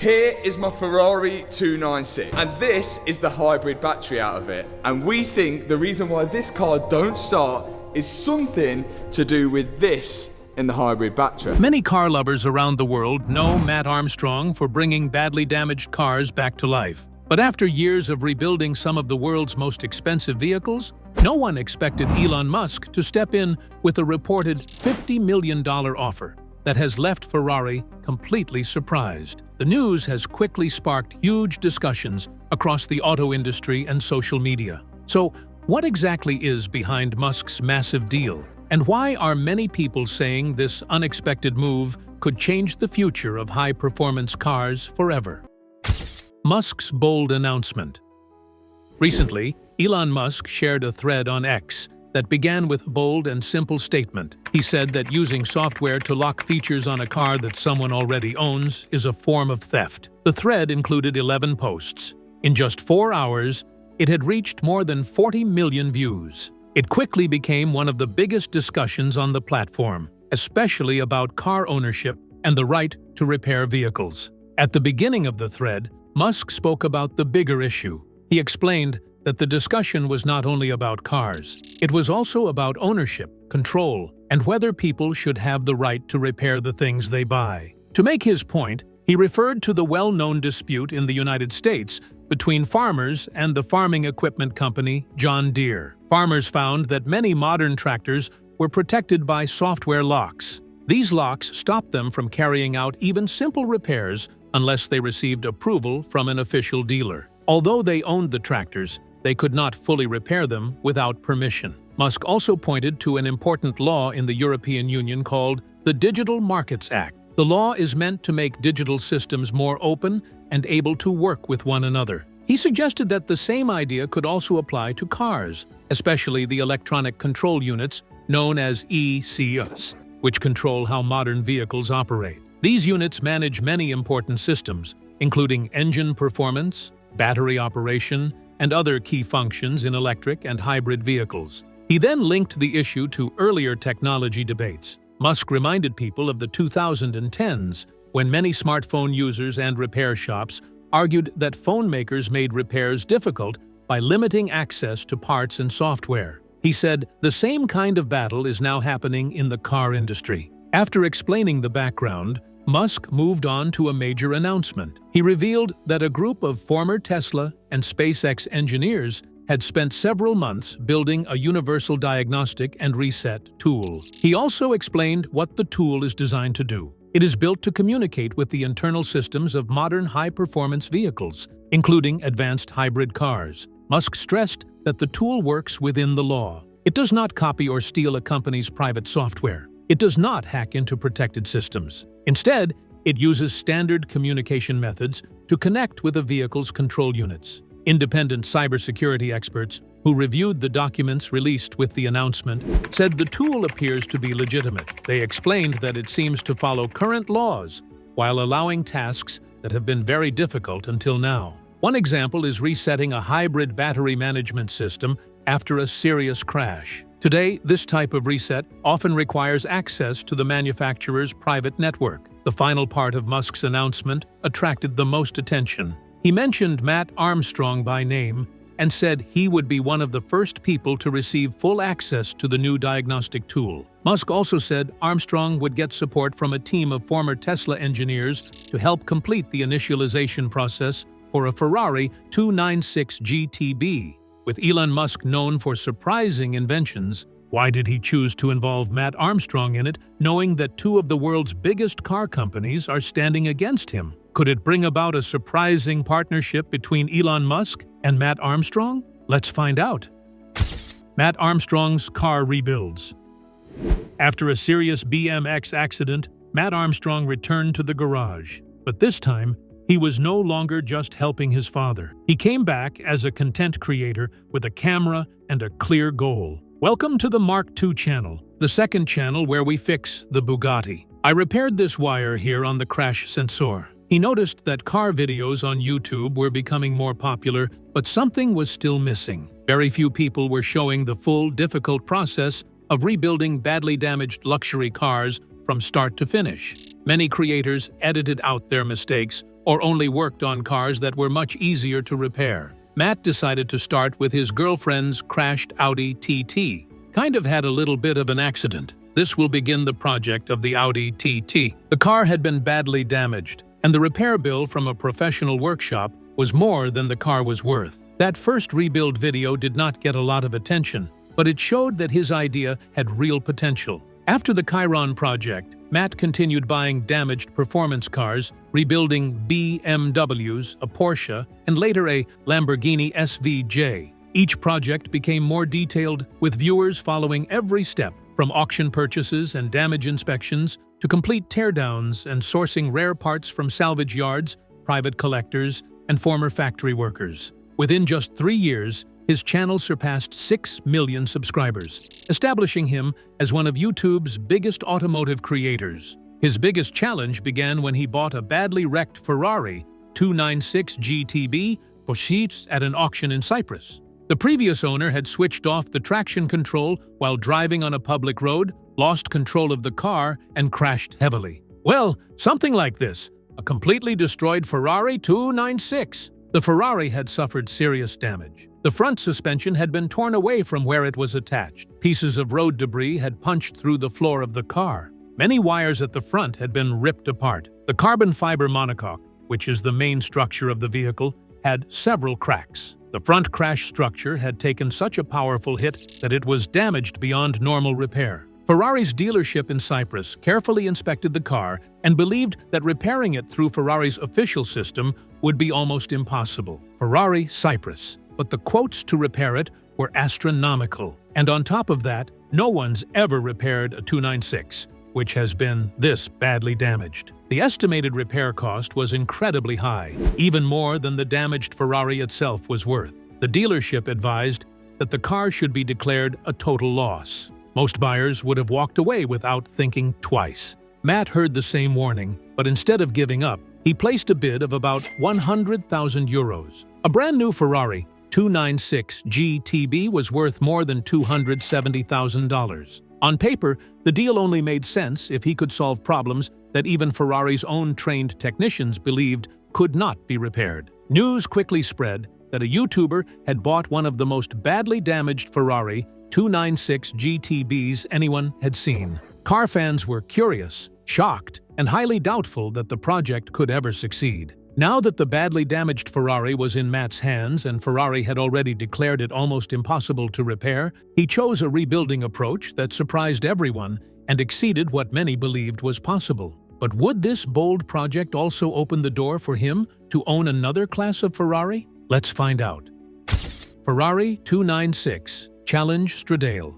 Here is my Ferrari 296, and this is the hybrid battery out of it. And we think the reason why this car don't start is something to do with this in the hybrid battery. Many car lovers around the world know Matt Armstrong for bringing badly damaged cars back to life. But after years of rebuilding some of the world's most expensive vehicles, no one expected Elon Musk to step in with a reported $50 million offer that has left Ferrari completely surprised. The news has quickly sparked huge discussions across the auto industry and social media. So, what exactly is behind Musk's massive deal? And why are many people saying this unexpected move could change the future of high-performance cars forever? Musk's bold announcement. Recently, Elon Musk shared a thread on X that began with a bold and simple statement. He said that using software to lock features on a car that someone already owns is a form of theft. The thread included 11 posts. In just 4 hours, it had reached more than 40 million views. It quickly became one of the biggest discussions on the platform, especially about car ownership and the right to repair vehicles. At the beginning of the thread, Musk spoke about the bigger issue. He explained that the discussion was not only about cars. It was also about ownership, control, and whether people should have the right to repair the things they buy. To make his point, he referred to the well-known dispute in the United States between farmers and the farming equipment company John Deere. Farmers found that many modern tractors were protected by software locks. These locks stopped them from carrying out even simple repairs unless they received approval from an official dealer. Although they owned the tractors, they could not fully repair them without permission. Musk also pointed to an important law in the European Union called the Digital Markets Act. The law is meant to make digital systems more open and able to work with one another. He suggested that the same idea could also apply to cars, especially the electronic control units known as ECUs, which control how modern vehicles operate. These units manage many important systems, including engine performance, battery operation, and other key functions in electric and hybrid vehicles. He then linked the issue to earlier technology debates. Musk reminded people of the 2010s, when many smartphone users and repair shops argued that phone makers made repairs difficult by limiting access to parts and software. He said the same kind of battle is now happening in the car industry. After explaining the background, Musk moved on to a major announcement. He revealed that a group of former Tesla and SpaceX engineers had spent several months building a universal diagnostic and reset tool. He also explained what the tool is designed to do. It is built to communicate with the internal systems of modern high-performance vehicles, including advanced hybrid cars. Musk stressed that the tool works within the law. It does not copy or steal a company's private software. It does not hack into protected systems. Instead, it uses standard communication methods to connect with a vehicle's control units. Independent cybersecurity experts who reviewed the documents released with the announcement said the tool appears to be legitimate. They explained that it seems to follow current laws while allowing tasks that have been very difficult until now. One example is resetting a hybrid battery management system after a serious crash. Today, this type of reset often requires access to the manufacturer's private network. The final part of Musk's announcement attracted the most attention. He mentioned Matt Armstrong by name and said he would be one of the first people to receive full access to the new diagnostic tool. Musk also said Armstrong would get support from a team of former Tesla engineers to help complete the initialization process for a Ferrari 296 GTB. With Elon Musk known for surprising inventions, why did he choose to involve Matt Armstrong in it, knowing that two of the world's biggest car companies are standing against him? Could it bring about a surprising partnership between Elon Musk and Matt Armstrong? Let's find out. Matt Armstrong's car rebuilds. After a serious BMX accident, Matt Armstrong returned to the garage. But this time, he was no longer just helping his father. He came back as a content creator with a camera and a clear goal. Welcome to the Mark II channel, the second channel where we fix the Bugatti. I repaired this wire here on the crash sensor. He noticed that car videos on YouTube were becoming more popular, but something was still missing. Very few people were showing the full, difficult process of rebuilding badly damaged luxury cars from start to finish. Many creators edited out their mistakes or only worked on cars that were much easier to repair. Matt decided to start with his girlfriend's crashed Audi TT. Kind of had a little bit of an accident. This will begin the project of the Audi TT. The car had been badly damaged, and the repair bill from a professional workshop was more than the car was worth. That first rebuild video did not get a lot of attention, but it showed that his idea had real potential. After the Chiron project, Matt continued buying damaged performance cars, rebuilding BMWs, a Porsche, and later a Lamborghini SVJ. Each project became more detailed, with viewers following every step, from auction purchases and damage inspections to complete teardowns and sourcing rare parts from salvage yards, private collectors, and former factory workers. Within just 3 years, his channel surpassed 6 million subscribers, establishing him as one of YouTube's biggest automotive creators. His biggest challenge began when he bought a badly wrecked Ferrari 296 GTB for sheets at an auction in Cyprus. The previous owner had switched off the traction control while driving on a public road, lost control of the car, and crashed heavily. Well, something like this, a completely destroyed Ferrari 296. The Ferrari had suffered serious damage. The front suspension had been torn away from where it was attached. Pieces of road debris had punched through the floor of the car. Many wires at the front had been ripped apart. The carbon fiber monocoque, which is the main structure of the vehicle, had several cracks. The front crash structure had taken such a powerful hit that it was damaged beyond normal repair. Ferrari's dealership in Cyprus carefully inspected the car and believed that repairing it through Ferrari's official system would be almost impossible. Ferrari, Cyprus. But the quotes to repair it were astronomical. And on top of that, no one's ever repaired a 296, which has been this badly damaged. The estimated repair cost was incredibly high, even more than the damaged Ferrari itself was worth. The dealership advised that the car should be declared a total loss. Most buyers would have walked away without thinking twice. Matt heard the same warning, but instead of giving up, he placed a bid of about 100,000 euros. A brand new Ferrari 296 GTB was worth more than $270,000. On paper, the deal only made sense if he could solve problems that even Ferrari's own trained technicians believed could not be repaired. News quickly spread that a YouTuber had bought one of the most badly damaged Ferrari 296 GTBs anyone had seen. Car fans were curious, shocked, and highly doubtful that the project could ever succeed. Now that the badly damaged Ferrari was in Matt's hands and Ferrari had already declared it almost impossible to repair, he chose a rebuilding approach that surprised everyone and exceeded what many believed was possible. But would this bold project also open the door for him to own another class of Ferrari? Let's find out. Ferrari 296 Challenge Stradale.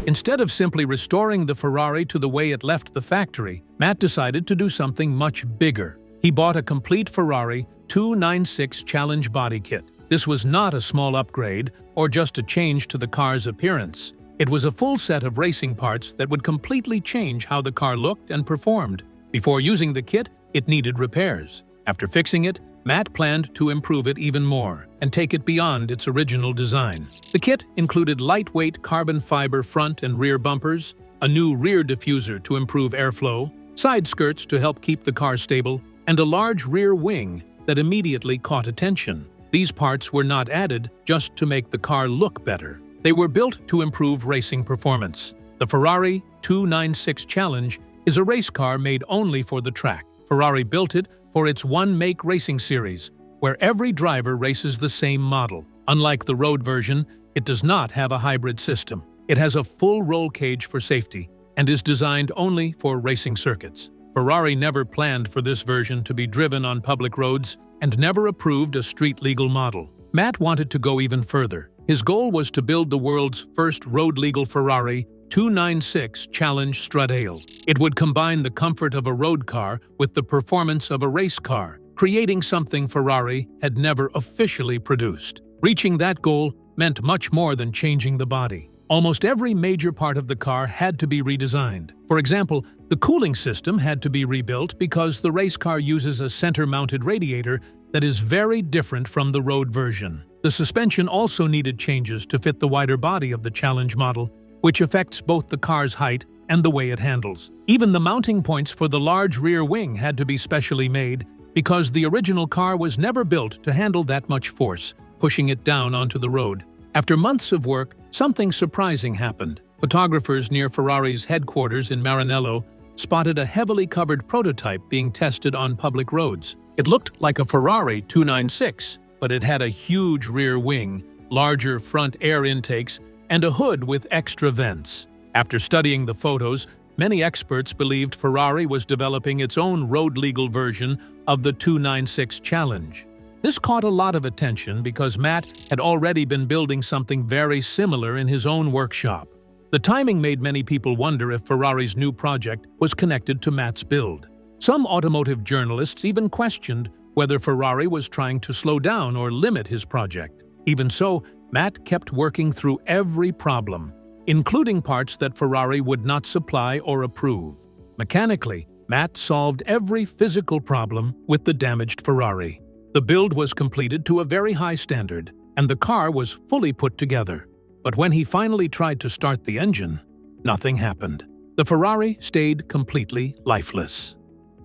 Instead of simply restoring the Ferrari to the way it left the factory, Matt decided to do something much bigger. He bought a complete Ferrari 296 Challenge body kit. This was not a small upgrade or just a change to the car's appearance. It was a full set of racing parts that would completely change how the car looked and performed. Before using the kit, it needed repairs. After fixing it, Matt planned to improve it even more and take it beyond its original design. The kit included lightweight carbon fiber front and rear bumpers, a new rear diffuser to improve airflow, side skirts to help keep the car stable, and a large rear wing that immediately caught attention. These parts were not added just to make the car look better. They were built to improve racing performance. The Ferrari 296 Challenge is a race car made only for the track. Ferrari built it for its one-make racing series, where every driver races the same model. Unlike the road version, it does not have a hybrid system. It has a full roll cage for safety and is designed only for racing circuits. Ferrari never planned for this version to be driven on public roads and never approved a street-legal model. Matt wanted to go even further. His goal was to build the world's first road-legal Ferrari 296 Challenge Stradale. It would combine the comfort of a road car with the performance of a race car, creating something Ferrari had never officially produced. Reaching that goal meant much more than changing the body. Almost every major part of the car had to be redesigned. For example, the cooling system had to be rebuilt because the race car uses a center-mounted radiator that is very different from the road version. The suspension also needed changes to fit the wider body of the Challenge model, which affects both the car's height and the way it handles. Even the mounting points for the large rear wing had to be specially made because the original car was never built to handle that much force, pushing it down onto the road. After months of work, something surprising happened. Photographers near Ferrari's headquarters in Maranello spotted a heavily covered prototype being tested on public roads. It looked like a Ferrari 296, but it had a huge rear wing, larger front air intakes, and a hood with extra vents. After studying the photos, many experts believed Ferrari was developing its own road-legal version of the 296 Challenge. This caught a lot of attention because Matt had already been building something very similar in his own workshop. The timing made many people wonder if Ferrari's new project was connected to Matt's build. Some automotive journalists even questioned whether Ferrari was trying to slow down or limit his project. Even so, Matt kept working through every problem, including parts that Ferrari would not supply or approve. Mechanically, Matt solved every physical problem with the damaged Ferrari. The build was completed to a very high standard, and the car was fully put together. But when he finally tried to start the engine, nothing happened. The Ferrari stayed completely lifeless.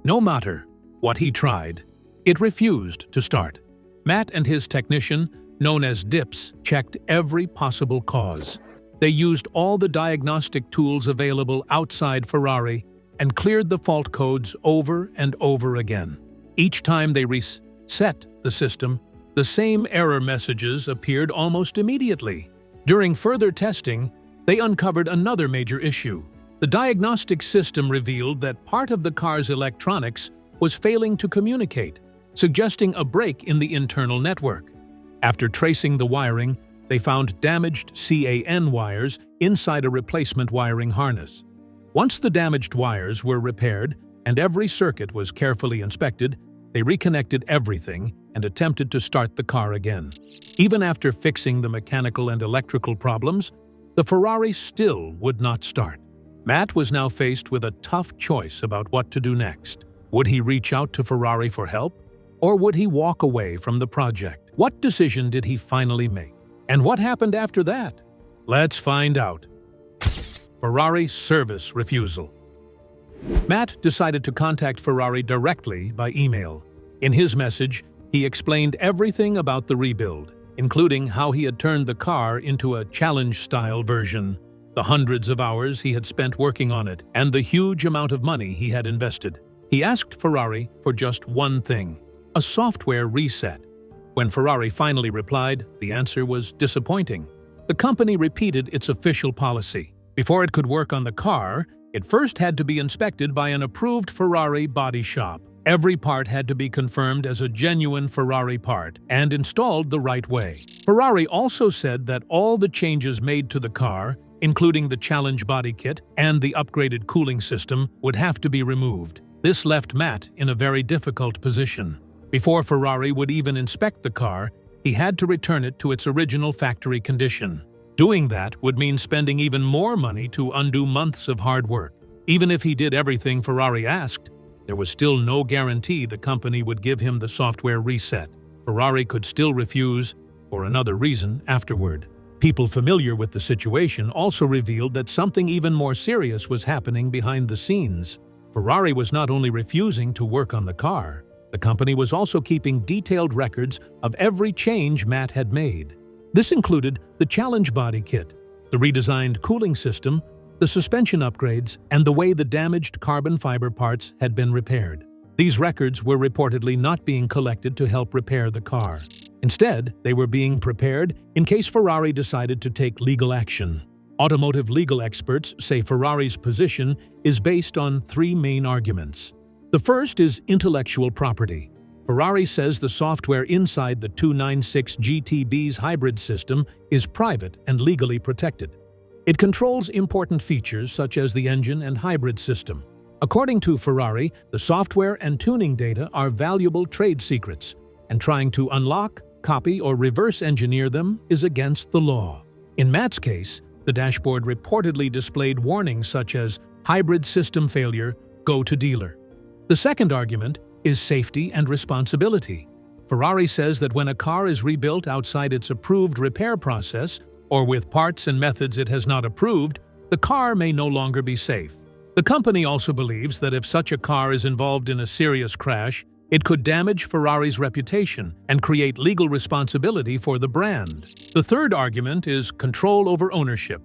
No matter what he tried, it refused to start. Matt and his technician, known as DIPS, checked every possible cause. They used all the diagnostic tools available outside Ferrari and cleared the fault codes over and over again. Each time they reset the system, the same error messages appeared almost immediately. During further testing, they uncovered another major issue. The diagnostic system revealed that part of the car's electronics was failing to communicate, suggesting a break in the internal network. After tracing the wiring, they found damaged CAN wires inside a replacement wiring harness. Once the damaged wires were repaired and every circuit was carefully inspected, they reconnected everything and attempted to start the car again. Even after fixing the mechanical and electrical problems, the Ferrari still would not start. Matt was now faced with a tough choice about what to do next. Would he reach out to Ferrari for help, or would he walk away from the project? What decision did he finally make? And what happened after that? Let's find out. Ferrari service refusal. Matt decided to contact Ferrari directly by email. In his message, he explained everything about the rebuild, including how he had turned the car into a challenge-style version, the hundreds of hours he had spent working on it, and the huge amount of money he had invested. He asked Ferrari for just one thing: a software reset. When Ferrari finally replied, the answer was disappointing. The company repeated its official policy. Before it could work on the car, it first had to be inspected by an approved Ferrari body shop. Every part had to be confirmed as a genuine Ferrari part and installed the right way. Ferrari also said that all the changes made to the car, including the Challenge body kit and the upgraded cooling system, would have to be removed. This left Matt in a very difficult position. Before Ferrari would even inspect the car, he had to return it to its original factory condition. Doing that would mean spending even more money to undo months of hard work. Even if he did everything Ferrari asked, there was still no guarantee the company would give him the software reset. Ferrari could still refuse for another reason afterward. People familiar with the situation also revealed that something even more serious was happening behind the scenes. Ferrari was not only refusing to work on the car, the company was also keeping detailed records of every change Matt had made. This included the Challenge body kit, the redesigned cooling system, the suspension upgrades, and the way the damaged carbon fiber parts had been repaired. These records were reportedly not being collected to help repair the car. Instead, they were being prepared in case Ferrari decided to take legal action. Automotive legal experts say Ferrari's position is based on three main arguments. The first is intellectual property. Ferrari says the software inside the 296 GTB's hybrid system is private and legally protected. It controls important features such as the engine and hybrid system. According to Ferrari, the software and tuning data are valuable trade secrets, and trying to unlock, copy, or reverse engineer them is against the law. In Matt's case, the dashboard reportedly displayed warnings such as hybrid system failure, go to dealer. The second argument is safety and responsibility. Ferrari says that when a car is rebuilt outside its approved repair process, or with parts and methods it has not approved, the car may no longer be safe. The company also believes that if such a car is involved in a serious crash, It could damage Ferrari's reputation and create legal responsibility for the brand. The third argument is control over ownership.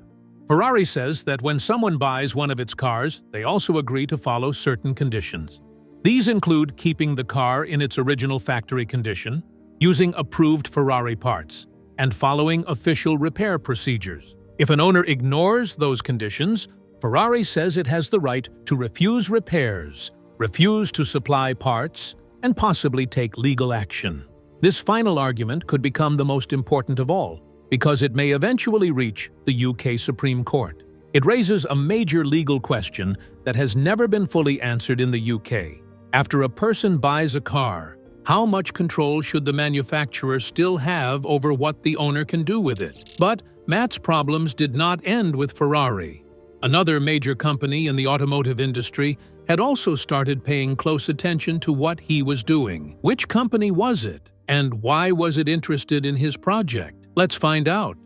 Ferrari says that when someone buys one of its cars, they also agree to follow certain conditions. These include keeping the car in its original factory condition, using approved Ferrari parts, and following official repair procedures. If an owner ignores those conditions, Ferrari says it has the right to refuse repairs, refuse to supply parts, and possibly take legal action. This final argument could become the most important of all, because it may eventually reach the UK Supreme Court. It raises a major legal question that has never been fully answered in the UK. After a person buys a car, how much control should the manufacturer still have over what the owner can do with it? But Matt's problems did not end with Ferrari. Another major company in the automotive industry had also started paying close attention to what he was doing. Which company was it, and why was it interested in his project? Let's find out.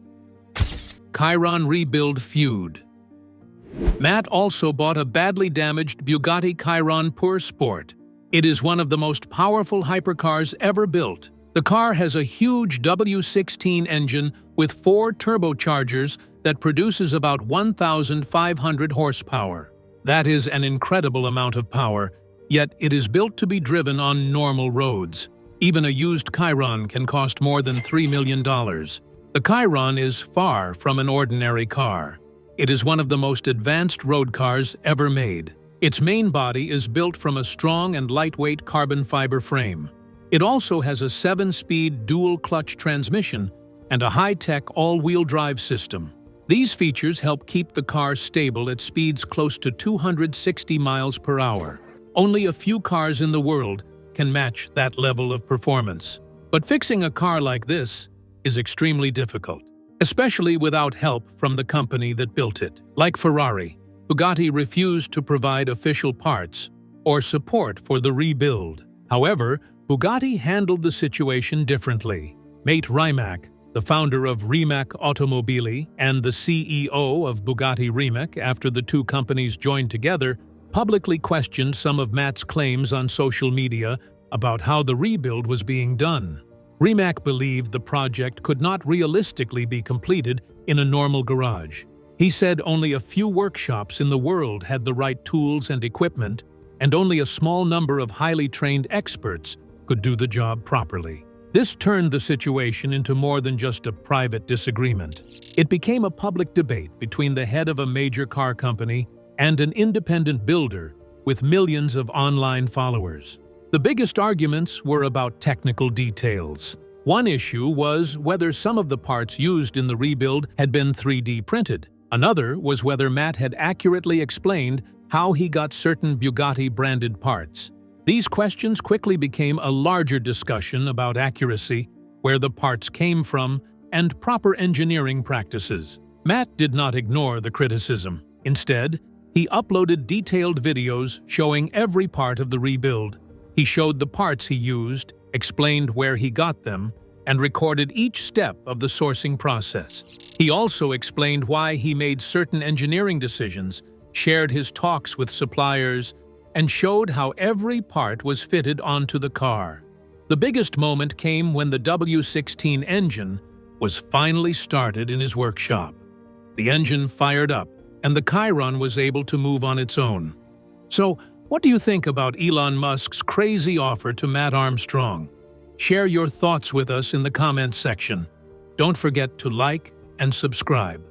Chiron rebuild feud. Matt also bought a badly damaged Bugatti Chiron Pur Sport. It is one of the most powerful hypercars ever built. The car has a huge W16 engine with 4 turbochargers that produces about 1,500 horsepower. That is an incredible amount of power, yet it is built to be driven on normal roads. Even a used Chiron can cost more than $3 million. The Chiron is far from an ordinary car. It is one of the most advanced road cars ever made. Its main body is built from a strong and lightweight carbon fiber frame. It also has a 7-speed dual-clutch transmission and a high-tech all-wheel drive system. These features help keep the car stable at speeds close to 260 miles per hour. Only a few cars in the world can match that level of performance. But fixing a car like this is extremely difficult, especially without help from the company that built it. Like Ferrari, Bugatti refused to provide official parts or support for the rebuild. However, Bugatti handled the situation differently. Mate Rimac, the founder of Rimac Automobili and the CEO of Bugatti Rimac after the two companies joined together, publicly questioned some of Matt's claims on social media about how the rebuild was being done. Rimac believed the project could not realistically be completed in a normal garage. He said only a few workshops in the world had the right tools and equipment, and only a small number of highly trained experts could do the job properly. This turned the situation into more than just a private disagreement. It became a public debate between the head of a major car company and an independent builder with millions of online followers. The biggest arguments were about technical details. One issue was whether some of the parts used in the rebuild had been 3D printed. Another was whether Matt had accurately explained how he got certain Bugatti-branded parts. These questions quickly became a larger discussion about accuracy, where the parts came from, and proper engineering practices. Matt did not ignore the criticism. Instead, he uploaded detailed videos showing every part of the rebuild. He showed the parts he used, explained where he got them, and recorded each step of the sourcing process. He also explained why he made certain engineering decisions, shared his talks with suppliers, and showed how every part was fitted onto the car. The biggest moment came when the W16 engine was finally started in his workshop. The engine fired up, and the Chiron was able to move on its own. So, what do you think about Elon Musk's crazy offer to Matt Armstrong? Share your thoughts with us in the comments section. Don't forget to like and subscribe.